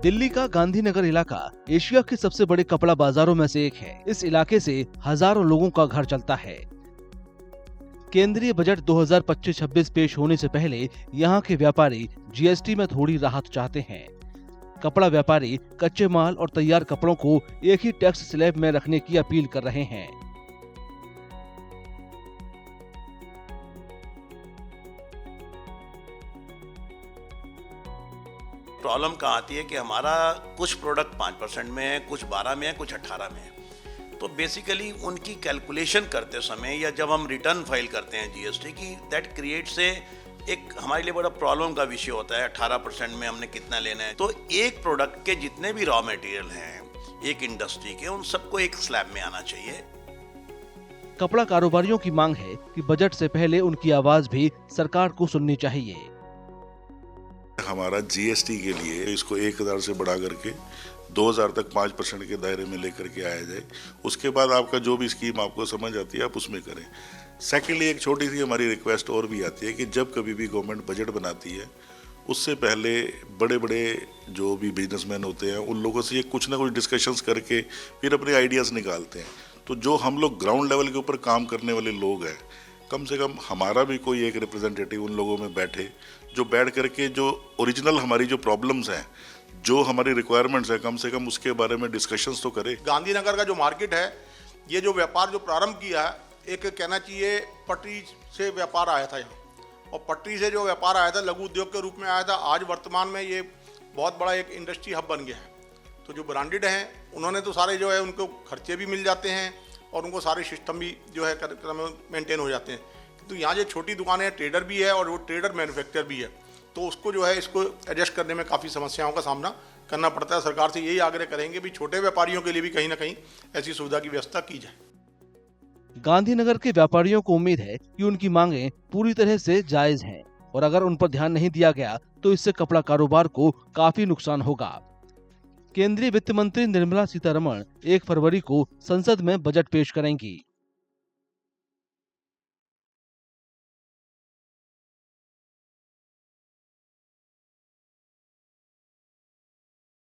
दिल्ली का गांधीनगर इलाका एशिया के सबसे बड़े कपड़ा बाजारों में से एक है। इस इलाके से हजारों लोगों का घर चलता है। केंद्रीय बजट 2025-26 पेश होने से पहले यहाँ के व्यापारी जीएसटी में थोड़ी राहत चाहते हैं। कपड़ा व्यापारी कच्चे माल और तैयार कपड़ों को एक ही टैक्स स्लैब में रखने की अपील कर रहे हैं। प्रॉब्लम कहाँ आती है कि हमारा कुछ प्रोडक्ट 5% में है, कुछ 12 में है, कुछ 18 में है। तो बेसिकली उनकी कैलकुलेशन करते समय या जब हम रिटर्न फाइल करते हैं जीएसटी की, दैट क्रिएट्स एक हमारे लिए बड़ा प्रॉब्लम का विषय होता है। 18% में हमने कितना लेना है। तो एक प्रोडक्ट के जितने भी रॉ मटेरियल हैं एक इंडस्ट्री के, उन सबको एक स्लैब में आना चाहिए। कपड़ा कारोबारियों की मांग है कि बजट से पहले उनकी आवाज भी सरकार को सुननी चाहिए। हमारा जीएसटी के लिए इसको 1000 से बढ़ा करके 2000 तक 5% के दायरे में लेकर के आया जाए। उसके बाद आपका जो भी स्कीम आपको समझ आती है आप उसमें करें। सेकेंडली एक छोटी सी हमारी रिक्वेस्ट और भी आती है कि जब कभी भी गवर्नमेंट बजट बनाती है उससे पहले बड़े बड़े जो भी बिजनेसमैन होते हैं उन लोगों से ये कुछ ना कुछ डिस्कशंस करके फिर अपने आइडियाज़ निकालते हैं। तो जो हम लोग ग्राउंड लेवल के ऊपर काम करने वाले लोग हैं, कम से कम हमारा भी कोई एक रिप्रेजेंटेटिव उन लोगों में बैठे, जो बैठ करके जो ओरिजिनल हमारी जो प्रॉब्लम्स हैं, जो हमारी रिक्वायरमेंट्स है, कम से कम उसके बारे में डिस्कशंस तो करे। गांधीनगर का जो मार्केट है, ये जो व्यापार जो प्रारंभ किया है, एक कहना चाहिए पटरी से व्यापार आया था यहाँ, और पटरी से जो व्यापार आया था लघु उद्योग के रूप में आया था। आज वर्तमान में ये बहुत बड़ा एक इंडस्ट्री हब बन गया है। तो जो ब्रांडेड हैं उन्होंने तो सारे जो है उनको खर्चे भी मिल जाते हैं और उनको सारे सिस्टम भी जो है मेंटेन हो जाते हैं। तो यहाँ जो छोटी दुकानें हैं, ट्रेडर भी है और वो ट्रेडर मैन्युफैक्चर भी है, तो उसको जो है इसको एडजस्ट करने में काफ़ी समस्याओं का सामना करना पड़ता है। सरकार से यही आग्रह करेंगे भी छोटे व्यापारियों के लिए भी कहीं ना कहीं ऐसी सुविधा की व्यवस्था की जाए। गांधीनगर के व्यापारियों को उम्मीद है कि उनकी मांगें पूरी तरह से जायज हैं और अगर उन पर ध्यान नहीं दिया गया तो इससे कपड़ा कारोबार को काफी नुकसान होगा। केंद्रीय वित्त मंत्री निर्मला सीतारमण 1 फरवरी को संसद में बजट पेश करेंगी।